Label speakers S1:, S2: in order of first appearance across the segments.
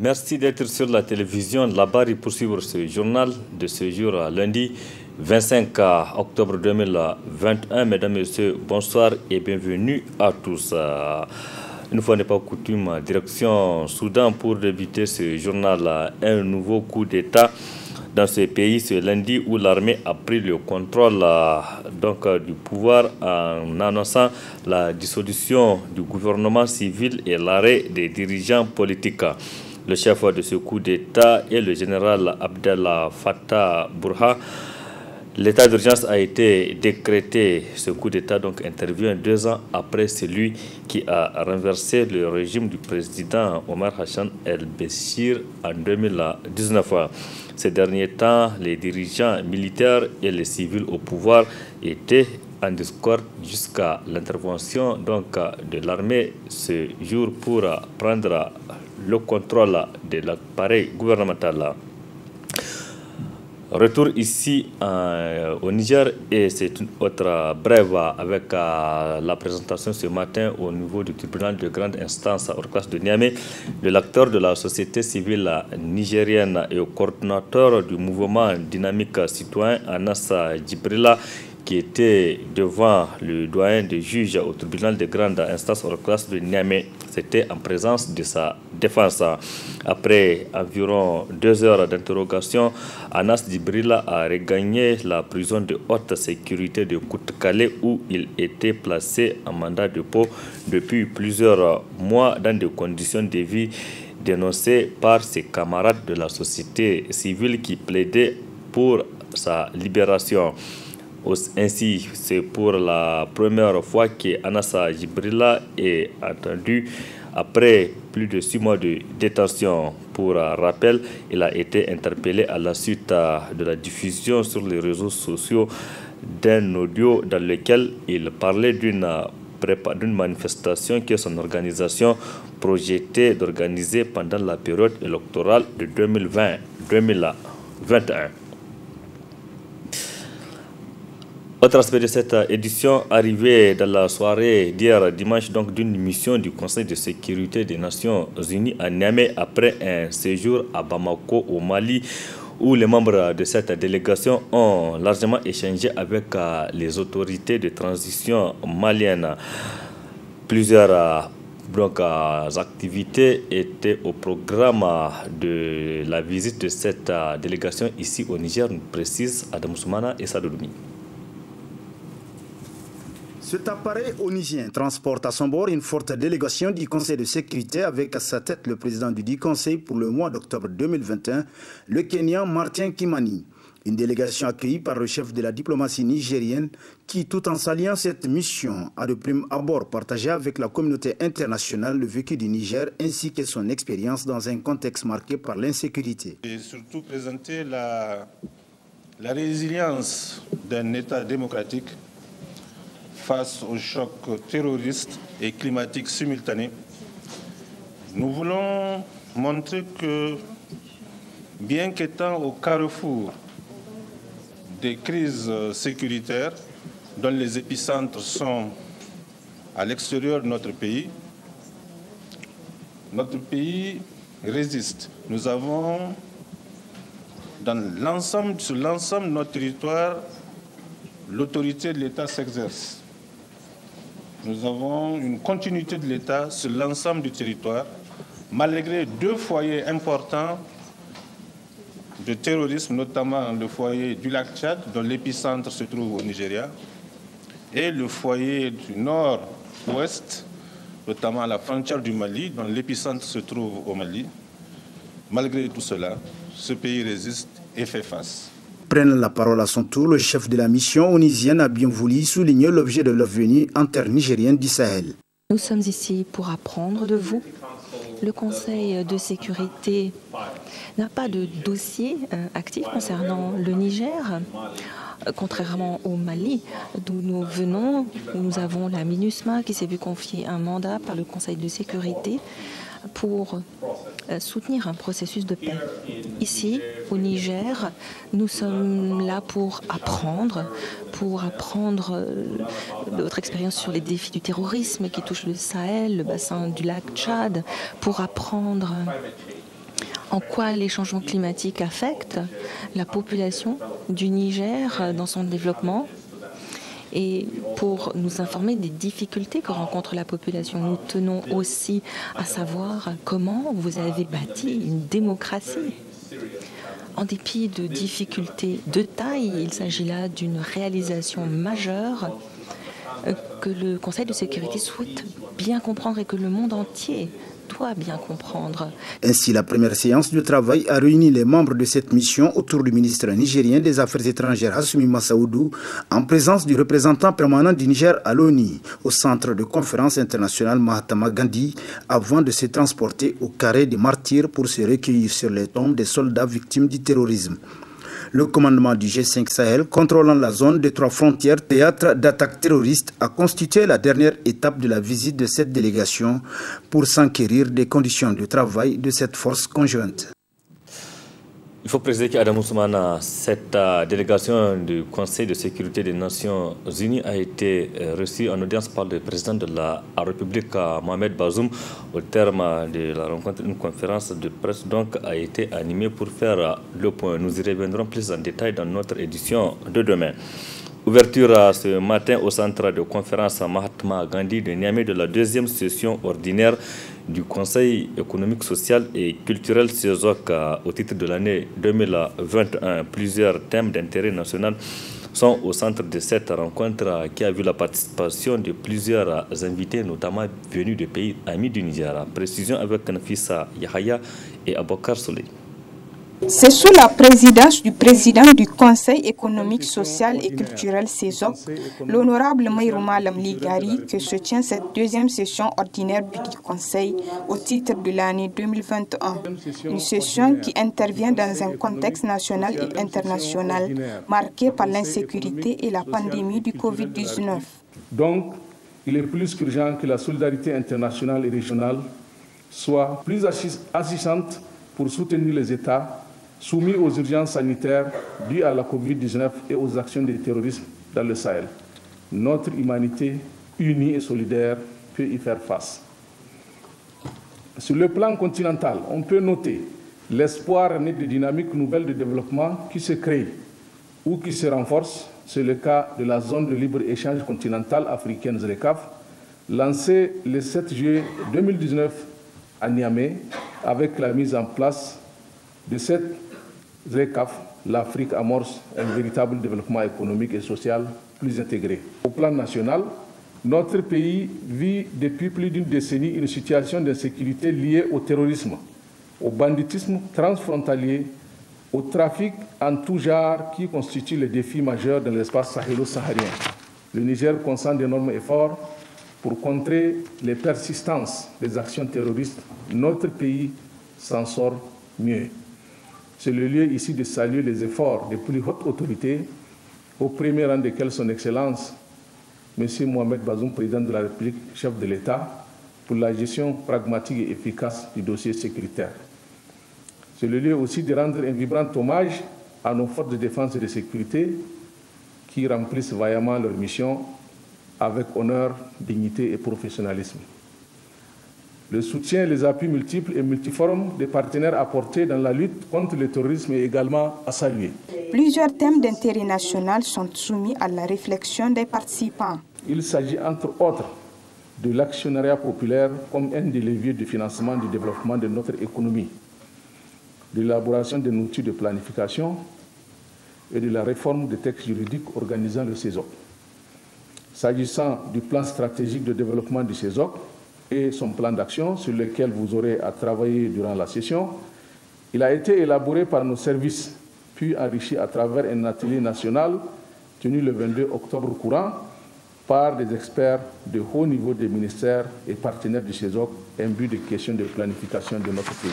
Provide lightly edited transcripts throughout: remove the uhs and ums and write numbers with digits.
S1: Merci d'être sur la télévision. La barre pour suivre ce journal de ce jour lundi 25 octobre 2021. Mesdames et messieurs, bonsoir et bienvenue à tous. Une fois n'est pas coutume, direction Soudan pour débuter ce journal. Un nouveau coup d'État dans ce pays ce lundi où l'armée a pris le contrôle du pouvoir en annonçant la dissolution du gouvernement civil et l'arrêt des dirigeants politiques. Le chef de ce coup d'État est le général Abdel Fattah Burhan. L'état d'urgence a été décrété. Ce coup d'État intervient 2 ans après celui qui a renversé le régime du président Omar Hassan el-Béchir en 2019. Ces derniers temps, les dirigeants militaires et les civils au pouvoir étaient en discorde jusqu'à l'intervention de l'armée ce jour pour prendre le contrôle de l'appareil gouvernemental. Retour ici au Niger et c'est une autre brève avec la présentation ce matin au niveau du tribunal de grande instance hors classe de Niamey de l'acteur de la société civile nigérienne et au coordinateur du mouvement dynamique citoyen Anas Djibrila qui était devant le doyen des juges au tribunal de grande instance hors classe de Niamey. C'était en présence de sa défense. Après environ 2 heures d'interrogation, Anas Djibrila a regagné la prison de haute sécurité de Kout-Calais où il était placé en mandat de dépôt depuis plusieurs mois dans des conditions de vie dénoncées par ses camarades de la société civile qui plaidaient pour sa libération. Ainsi, c'est pour la première fois que Anas Djibrila est attendu après plus de 6 mois de détention. Pour rappel, il a été interpellé à la suite de la diffusion sur les réseaux sociaux d'un audio dans lequel il parlait d'une manifestation que son organisation projetait d'organiser pendant la période électorale de 2020-2021. Autre aspect de cette édition, arrivé dans la soirée d'hier dimanche d'une mission du Conseil de sécurité des Nations Unies à Niamey après un séjour à Bamako au Mali où les membres de cette délégation ont largement échangé avec les autorités de transition maliennes. Plusieurs activités étaient au programme de la visite de cette délégation ici au Niger, nous précise Adam Soumana et Sadoumi.
S2: Cet appareil onusien transporte à son bord une forte délégation du Conseil de sécurité avec à sa tête le président du dit Conseil pour le mois d'octobre 2021, le Kenyan Martin Kimani. Une délégation accueillie par le chef de la diplomatie nigérienne qui, tout en saluant cette mission, a de prime abord partagé avec la communauté internationale le vécu du Niger ainsi que son expérience dans un contexte marqué par l'insécurité.
S3: Et surtout présenter la résilience d'un État démocratique face aux chocs terroristes et climatiques simultanés. Nous voulons montrer que, bien qu'étant au carrefour des crises sécuritaires dont les épicentres sont à l'extérieur de notre pays résiste. Nous avons, sur l'ensemble de notre territoire, l'autorité de l'État s'exerce. Nous avons une continuité de l'État sur l'ensemble du territoire, malgré 2 foyers importants de terrorisme, notamment le foyer du lac Tchad, dont l'épicentre se trouve au Nigeria, et le foyer du nord-ouest, notamment à la frontière du Mali, dont l'épicentre se trouve au Mali. Malgré tout cela, ce pays résiste et fait face.
S2: Prenant la parole à son tour, le chef de la mission onusienne a bien voulu souligner l'objet de leur venue en terre nigérienne du Sahel.
S4: Nous sommes ici pour apprendre de vous. Le Conseil de sécurité n'a pas de dossier actif concernant le Niger. Contrairement au Mali, d'où nous venons, où nous avons la MINUSMA qui s'est vu confier un mandat par le Conseil de sécurité pour soutenir un processus de paix. Ici, au Niger, nous sommes là pour apprendre de votre expérience sur les défis du terrorisme qui touchent le Sahel, le bassin du lac Tchad, pour apprendre en quoi les changements climatiques affectent la population du Niger dans son développement et pour nous informer des difficultés que rencontre la population. Nous tenons aussi à savoir comment vous avez bâti une démocratie. En dépit de difficultés de taille, il s'agit là d'une réalisation majeure que le Conseil de sécurité souhaite bien comprendre et que le monde entier doit bien comprendre.
S2: Ainsi, la première séance de travail a réuni les membres de cette mission autour du ministre nigérien des Affaires étrangères Hassoumi Massaoudou, en présence du représentant permanent du Niger à l'ONU, au centre de conférence internationale Mahatma Gandhi, avant de se transporter au carré des martyrs pour se recueillir sur les tombes des soldats victimes du terrorisme. Le commandement du G5 Sahel, contrôlant la zone des 3 frontières, théâtre d'attaques terroristes, a constitué la dernière étape de la visite de cette délégation pour s'enquérir des conditions de travail de cette force conjointe.
S1: Il faut préciser qu'Adam Ousmane, cette délégation du Conseil de sécurité des Nations Unies a été reçue en audience par le président de la République, Mohamed Bazoum. Au terme de la rencontre, une conférence de presse donc a été animée pour faire le point. Nous y reviendrons plus en détail dans notre édition de demain. Ouverture ce matin au centre de conférence Mahatma Gandhi de Niamey de la 2e session ordinaire du Conseil économique, social et culturel CESOC au titre de l'année 2021. Plusieurs thèmes d'intérêt national sont au centre de cette rencontre qui a vu la participation de plusieurs invités, notamment venus de pays amis du Niger. Précision avec Nafissa Yahaya et Abokar Souley.
S5: C'est sous la présidence du président du Conseil économique, social et culturel CESOC, l'honorable Maïrouma Lamligari, que se tient cette 2e session ordinaire du Conseil au titre de l'année 2021. Une session qui intervient dans un contexte national et international marqué par l'insécurité et la pandémie du Covid-19.
S6: Donc, il est plus qu'urgent que la solidarité internationale et régionale soit plus assistante pour soutenir les États soumis aux urgences sanitaires dues à la Covid-19 et aux actions de terrorisme dans le Sahel. Notre humanité unie et solidaire peut y faire face. Sur le plan continental, on peut noter l'espoir né de dynamiques nouvelles de développement qui se créent ou qui se renforcent. C'est le cas de la zone de libre-échange continentale africaine ZLECAf, lancée le 7 juillet 2019 à Niamey avec la mise en place de cette ZLECAf. L'Afrique amorce un véritable développement économique et social plus intégré. Au plan national, notre pays vit depuis plus d'une décennie une situation d'insécurité liée au terrorisme, au banditisme transfrontalier, au trafic en tout genre qui constitue le défi majeur dans l'espace sahélo-saharien. Le Niger consent d'énormes efforts pour contrer les persistances des actions terroristes. Notre pays s'en sort mieux. C'est le lieu ici de saluer les efforts des plus hautes autorités, au premier rang desquelles son Excellence, M. Mohamed Bazoum, président de la République, chef de l'État, pour la gestion pragmatique et efficace du dossier sécuritaire. C'est le lieu aussi de rendre un vibrant hommage à nos forces de défense et de sécurité qui remplissent vaillamment leur mission avec honneur, dignité et professionnalisme. Le soutien et les appuis multiples et multiformes des partenaires apportés dans la lutte contre le terrorisme est également à saluer.
S5: Plusieurs thèmes d'intérêt national sont soumis à la réflexion des participants.
S6: Il s'agit entre autres de l'actionnariat populaire comme un des leviers de financement du développement de notre économie, de l'élaboration d'un outil de planification et de la réforme des textes juridiques organisant le CESOC. S'agissant du plan stratégique de développement du CESOC et son plan d'action sur lequel vous aurez à travailler durant la session, il a été élaboré par nos services, puis enrichi à travers un atelier national tenu le 22 octobre courant par des experts de haut niveau des ministères et partenaires du CESOC, imbus des questions de planification de notre pays.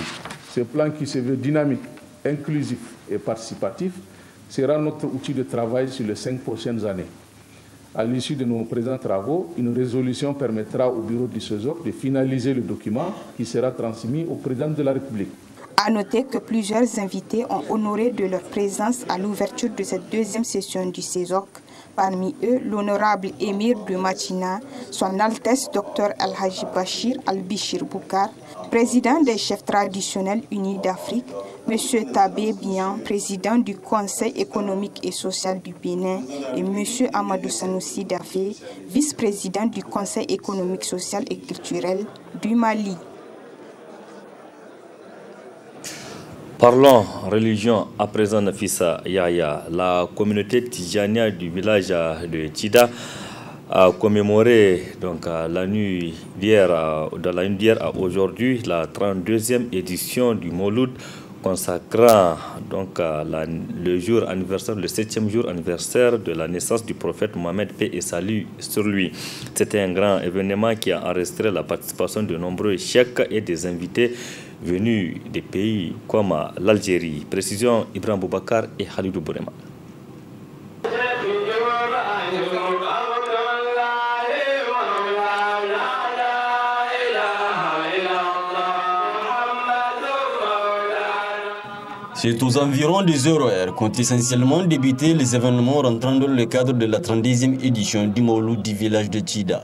S6: Ce plan qui se veut dynamique, inclusif et participatif sera notre outil de travail sur les 5 prochaines années. À l'issue de nos présents travaux, une résolution permettra au bureau du CESOC de finaliser le document qui sera transmis au président de la République.
S5: À noter que plusieurs invités ont honoré de leur présence à l'ouverture de cette 2e session du CESOC Parmi eux, l'honorable émir de Machina, son Altesse Dr Al-Haji Bachir Al-Bishir Boukar, président des chefs traditionnels unis d'Afrique, M. Tabé Bian, président du Conseil économique et social du Bénin, et M. Amadou Sanoussi Dafé, vice-président du Conseil économique, social et culturel du Mali.
S1: Parlons religion à présent, Nafissa Yaya. La communauté Tijania du village de Tchida a commémoré donc la nuit d'hier à aujourd'hui la 32e édition du Mouloud, consacrant donc le jour anniversaire, le 7e jour anniversaire de la naissance du prophète Mohammed, paix et salut sur lui. C'était un grand événement qui a enregistré la participation de nombreux cheikhs et des invités venus des pays comme l'Algérie. Précision Ibrahim Boubacar et Khalidou Bourema.
S7: C'est aux environs des 0h qu'ont essentiellement débuté les événements rentrant dans le cadre de la 30e édition du Mouloud du village de Tchida.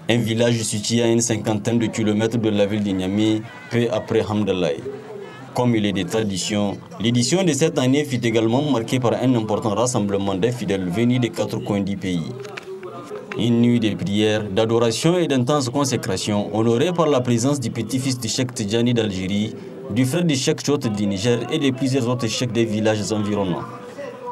S7: Un village situé à une cinquantaine de kilomètres de la ville de Niamey, peu après Hamdallahi. Comme il est de tradition, l'édition de cette année fut également marquée par un important rassemblement des fidèles venus des 4 coins du pays. Une nuit de prières, d'adoration et d'intenses consécrations, honorée par la présence du petit-fils du cheikh Tidjani d'Algérie, du frère du cheikh Chot du Niger et de plusieurs autres cheikhs des villages environnants.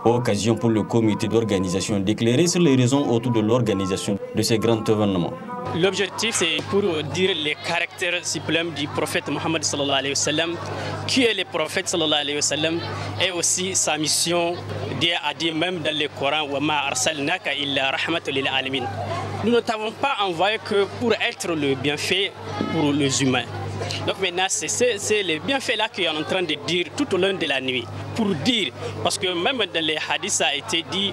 S7: Occasion pour le comité d'organisation d'éclairer sur les raisons autour de l'organisation de ces grands événements.
S8: L'objectif, c'est pour dire les caractères suprêmes du prophète Mohammed sallallahu alayhi wa sallam, qui est le prophète sallallahu alayhi wa sallam, et aussi sa mission, Dieu a dit même dans le Coran, wa ma arsalnaka illa rahmatan lil alamin. Nous ne t'avons pas envoyé que pour être le bienfait pour les humains. Donc maintenant, c'est les bienfaits-là qu'il est en train de dire tout au long de la nuit. Pour dire, parce que même dans les hadiths, ça a été dit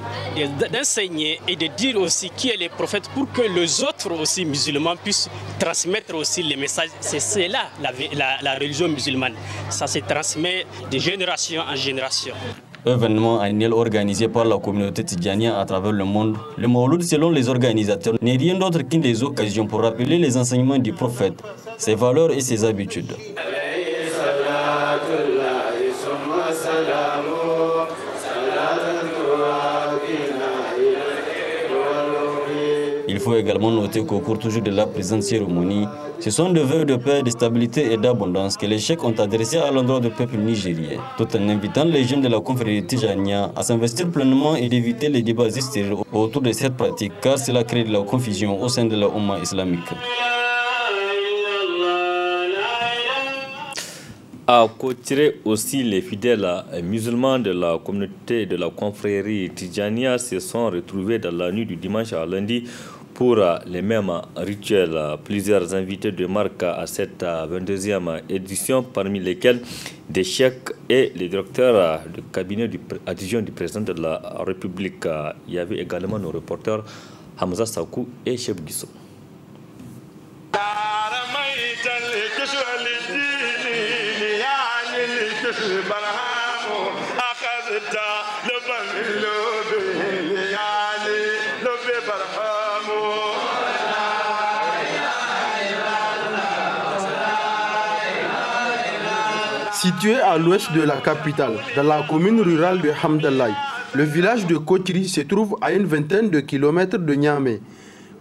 S8: d'enseigner et de dire aussi qui est le prophète pour que les autres aussi musulmans puissent transmettre aussi les messages. C'est là la religion musulmane. Ça se transmet de génération en génération.
S7: Événement annuel organisé par la communauté tidjania à travers le monde, le Mouloud, selon les organisateurs, n'est rien d'autre qu'une des occasions pour rappeler les enseignements du prophète, ses valeurs et ses habitudes. Il faut également noter qu'au cours toujours de la présente cérémonie, ce sont des vœux de paix, de stabilité et d'abondance que les cheikhs ont adressés à l'endroit du peuple nigérien, tout en invitant les jeunes de la confrérie Tijania à s'investir pleinement et d'éviter les débats extérieurs autour de cette pratique, car cela crée de la confusion au sein de la Oumma islamique.
S1: À Kotiré aussi, les fidèles musulmans de la communauté de la confrérie Tijania se sont retrouvés dans la nuit du dimanche à lundi pour les mêmes rituels. Plusieurs invités de marque à cette 22e édition, parmi lesquels des cheikhs et les directeurs du cabinet adjoint du président de la République. Il y avait également nos reporters Hamza Sakou et Cheb Guissou.
S9: Situé à l'ouest de la capitale, dans la commune rurale de Hamdallahi, le village de Kochri se trouve à une vingtaine de kilomètres de Niamey.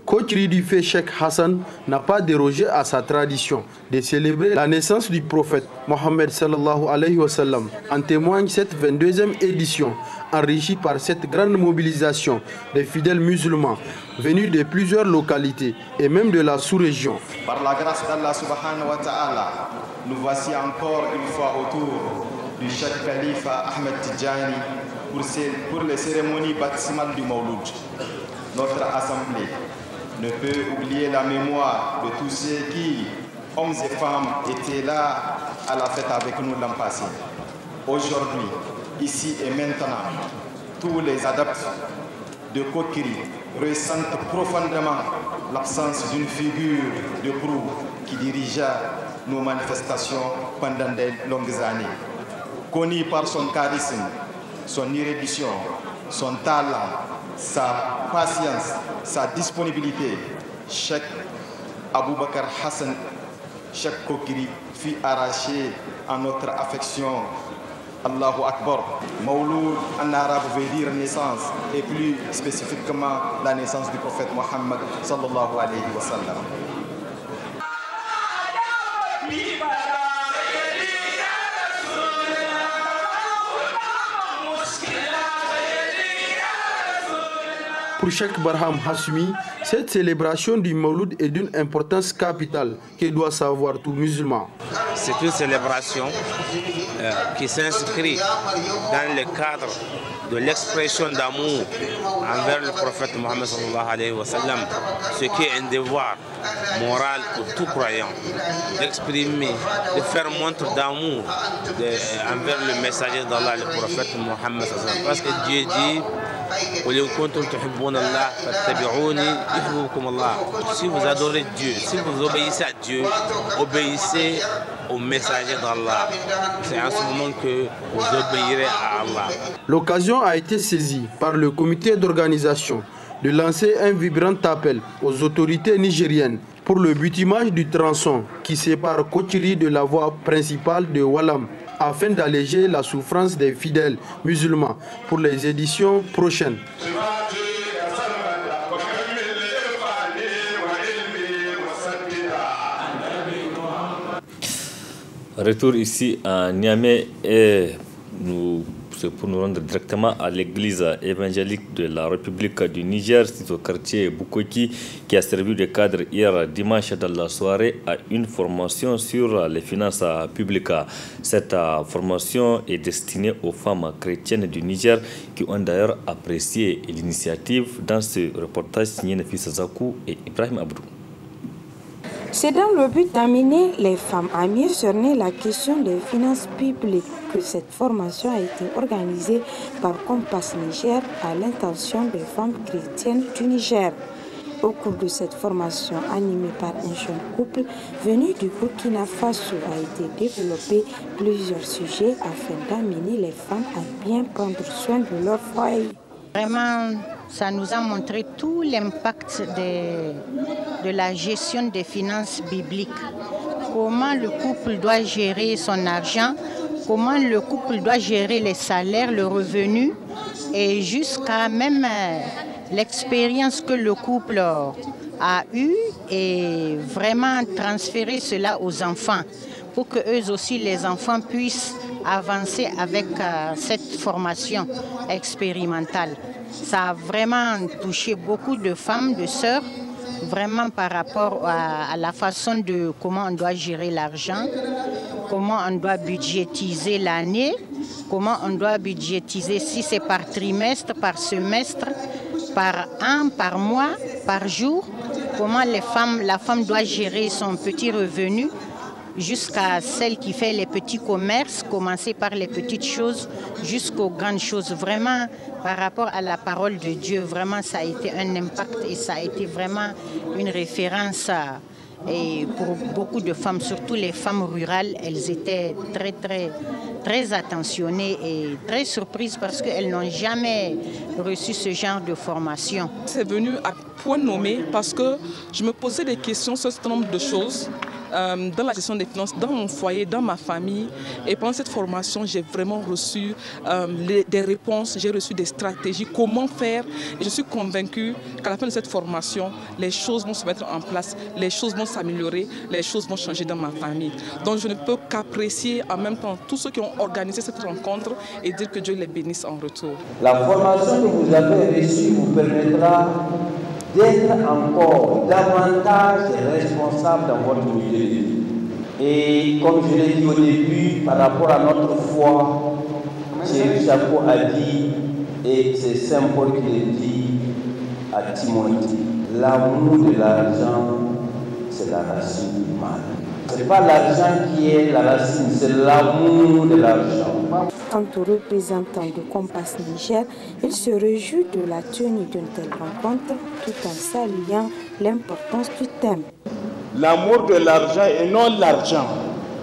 S9: Kochri du fait Cheikh Hassan n'a pas dérogé à sa tradition de célébrer la naissance du prophète Mohammed sallallahu alayhi wa sallam. En témoigne cette 22e édition, enrichie par cette grande mobilisation des fidèles musulmans venus de plusieurs localités et même de la sous-région.
S10: Par la grâce d'Allah subhanahu wa ta'ala, nous voici encore une fois autour du Cheikh Khalifa Ahmed Tidjani pour les cérémonies baptismales du Mouloud. Notre assemblée ne peut oublier la mémoire de tous ceux qui, hommes et femmes, étaient là à la fête avec nous l'an passé. Aujourd'hui, ici et maintenant, tous les adeptes de Kochri ressentent profondément l'absence d'une figure de proue qui dirigea nos manifestations pendant de longues années. Connu par son charisme, son érudition son talent, sa patience, sa disponibilité, Cheikh Aboubakar Hassan Cheikh Kokiri fut arraché à notre affection. Allahu Akbar. Mawloud en arabe veut dire naissance et plus spécifiquement la naissance du prophète Mohammed sallallahu alayhi wa sallam.
S9: Pour Cheikh Barham Hassoumi, cette célébration du Mawlud est d'une importance capitale que doit savoir tout musulman.
S11: C'est une célébration qui s'inscrit dans le cadre de l'expression d'amour envers le prophète Mohammed sallallahu alayhi wa sallam, ce qui est un devoir moral pour tout croyant, d'exprimer, de faire montre d'amour envers le messager d'Allah, le prophète Mohammed sallallahu alayhi wa sallam. Parce que Dieu dit si vous adorez Dieu, si vous obéissez à Dieu, obéissez au messager d'Allah. C'est en ce moment que vous obéirez à Allah.
S9: L'occasion a été saisie par le comité d'organisation de lancer un vibrant appel aux autorités nigériennes pour le bitumage du tronçon qui sépare Kochiri de la voie principale de Walam, afin d'alléger la souffrance des fidèles musulmans pour les éditions prochaines.
S1: Retour ici à Niamey et c'est pour nous rendre directement à l'église évangélique de la République du Niger, c'est au quartier Bukoki, qui a servi de cadre hier dimanche dans la soirée à une formation sur les finances publiques. Cette formation est destinée aux femmes chrétiennes du Niger qui ont d'ailleurs apprécié l'initiative dans ce reportage signé Nafisa Zakou et Ibrahim Abdou.
S12: C'est dans le but d'amener les femmes à mieux cerner la question des finances publiques que cette formation a été organisée par Compass Niger à l'intention des femmes chrétiennes du Niger. Au cours de cette formation animée par un jeune couple venu du Burkina Faso a été développé plusieurs sujets afin d'amener les femmes à bien prendre soin de leur foyer.
S13: Vraiment, ça nous a montré tout l'impact de la gestion des finances bibliques. Comment le couple doit gérer son argent, comment le couple doit gérer les salaires, le revenu, et jusqu'à même l'expérience que le couple a eue et vraiment transférer cela aux enfants pour que eux aussi, les enfants, puissent avancer avec cette formation expérimentale. Ça a vraiment touché beaucoup de femmes, de sœurs, vraiment par rapport à la façon de comment on doit gérer l'argent, comment on doit budgétiser l'année, comment on doit budgétiser si c'est par trimestre, par semestre, par an, par mois, par jour, comment la femme doit gérer son petit revenu, jusqu'à celle qui fait les petits commerces, commencer par les petites choses jusqu'aux grandes choses. Vraiment, par rapport à la parole de Dieu, vraiment, ça a été un impact et ça a été vraiment une référence et pour beaucoup de femmes, surtout les femmes rurales. Elles étaient très attentionnées et très surprises parce qu'elles n'ont jamais reçu ce genre de formation.
S14: C'est venu à point nommé parce que je me posais des questions sur ce nombre de choses. Dans la gestion des finances, dans mon foyer, dans ma famille. Et pendant cette formation, j'ai vraiment reçu des réponses, j'ai reçu des stratégies, comment faire. Et je suis convaincue qu'à la fin de cette formation, les choses vont se mettre en place, les choses vont s'améliorer, les choses vont changer dans ma famille. Donc je ne peux qu'apprécier en même temps tous ceux qui ont organisé cette rencontre et dire que Dieu les bénisse en retour.
S15: La formation que vous avez reçue vous permettra d'être encore davantage responsable dans votre milieu de vie. Et comme je l'ai dit au début, par rapport à notre foi, Thierry Chapeau a dit, et c'est Saint Paul qui le dit à Timothée, l'amour de l'argent, c'est la racine du mal. Ce n'est pas l'argent qui est la racine, c'est l'amour de l'argent.
S12: Quant aux représentants de Compass Niger, il se réjouit de la tenue d'une telle rencontre tout en saluant l'importance du thème.
S16: L'amour de l'argent et non l'argent.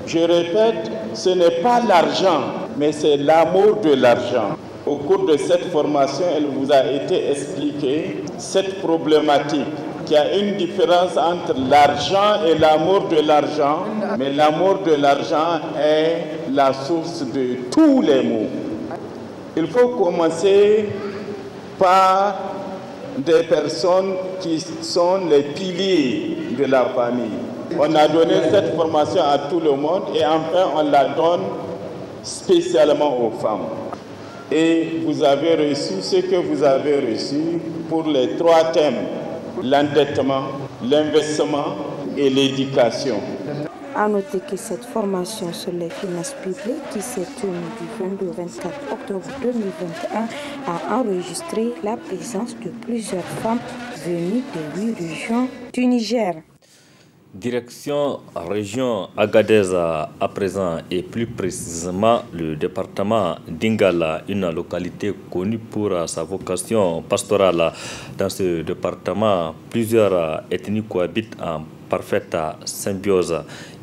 S16: Je répète, ce n'est pas l'argent, mais c'est l'amour de l'argent. au cours de cette formation, il vous a été expliqué cette problématique, qu'il y a une différence entre l'argent et l'amour de l'argent, mais l'amour de l'argent est la source de tous les maux. Il faut commencer par des personnes qui sont les piliers de la famille. On a donné cette formation à tout le monde et enfin on la donne spécialement aux femmes. Et vous avez reçu ce que vous avez reçu pour les 3 thèmes, l'endettement, l'investissement et l'éducation.
S12: À noter que cette formation sur les finances publiques qui s'est tenue du 22 au 24 octobre 2021 a enregistré la présence de plusieurs femmes venues des 8 régions du Niger.
S1: Direction région Agadez à présent et plus précisément le département d'Ingala, une localité connue pour sa vocation pastorale. Dans ce département, plusieurs ethnies cohabitent en parfaite symbiose.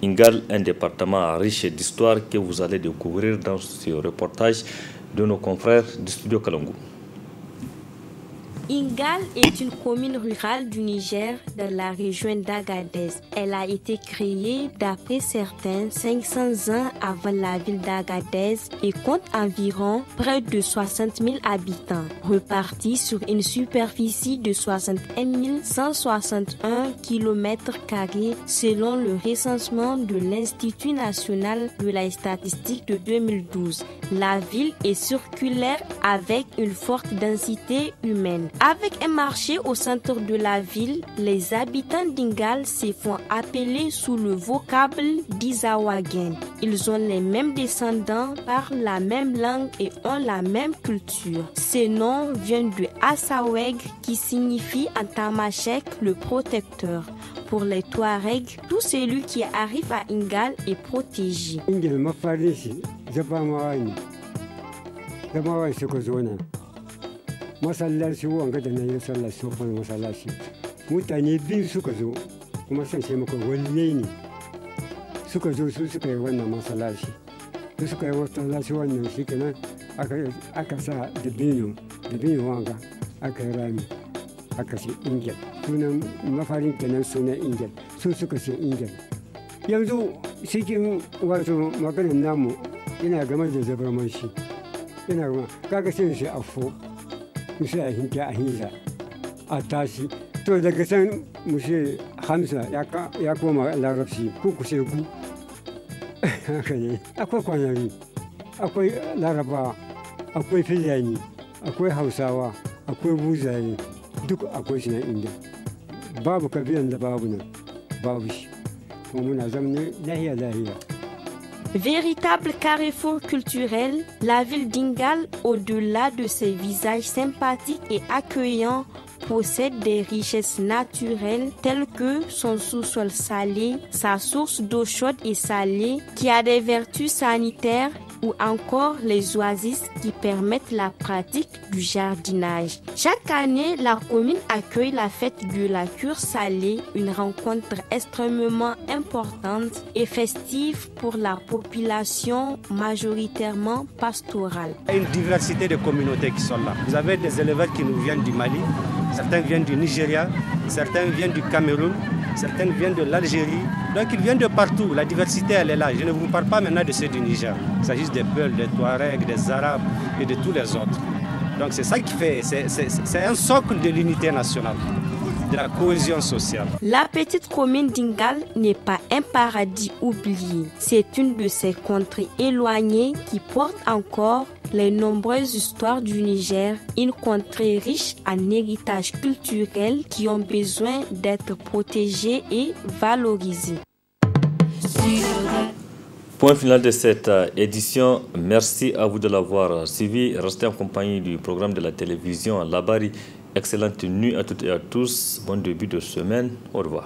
S1: Ingal, un département riche d'histoire que vous allez découvrir dans ce reportage de nos confrères du studio Kalangou.
S17: Ingal est une commune rurale du Niger dans la région d'Agadez. Elle a été créée d'après certains 500 ans avant la ville d'Agadez et compte environ près de 60 000 habitants, repartis sur une superficie de 61 161 km² selon le recensement de l'Institut national de la statistique de 2012. La ville est circulaire avec une forte densité humaine. Avec un marché au centre de la ville, les habitants d'Ingal se font appeler sous le vocable d'Izawagen. Ils ont les mêmes descendants, parlent la même langue et ont la même culture. Ce nom vient de Asaweg qui signifie en tamashek le protecteur. Pour les Touaregs, tout celui qui arrive à Ingal est protégé.
S18: masallaci wanga da na yi sallah sofan masallaci mutane biyu suka zo kuma san ce maka waliyai ne suka zo su suka yi wannan masallaci su suka yi masallaci wannan shi kenan aka sa dabino wanga aka yi rami aka ce ingel sunan mafarin kenan sunan ingel su suka ce ingel yanzu cikin wato maganin namu ina game da zabarmanshi ina gama kaga sai shi afo musu a hinke a hinsa a tashi to daga can musu hamsa ya koma larabci ko kushe ku haka ne akwai kwanari akwai laraba akwai filani akwai hausawa akwai buzaye duk akwai shi na inda babu kabilan da babu nan babu shi kuma muna zama lahiya.
S17: Véritable carrefour culturel, la ville d'Ingal, au-delà de ses visages sympathiques et accueillants, possède des richesses naturelles telles que son sous-sol salé, sa source d'eau chaude et salée qui a des vertus sanitaires ou encore les oasis qui permettent la pratique du jardinage. Chaque année, la commune accueille la fête de la cure salée, une rencontre extrêmement importante et festive pour la population majoritairement pastorale.
S19: Il y a une diversité de communautés qui sont là. Vous avez des éleveurs qui nous viennent du Mali, certains viennent du Nigeria, certains viennent du Cameroun, certains viennent de l'Algérie. Donc ils viennent de partout, la diversité elle est là. Je ne vous parle pas maintenant de ceux du Niger. Il s'agit des Peuls, des Touaregs, des Arabes et de tous les autres. Donc c'est ça qui fait, c'est un socle de l'unité nationale, de la cohésion sociale.
S17: La petite commune d'Ingal n'est pas un paradis oublié. C'est une de ces contrées éloignées qui porte encore les nombreuses histoires du Niger, une contrée riche en héritage culturel qui ont besoin d'être protégés et valorisés.
S1: Point final de cette édition. Merci à vous de l'avoir suivi. Restez en compagnie du programme de la télévision Labari. Excellente nuit à toutes et à tous. Bon début de semaine. Au revoir.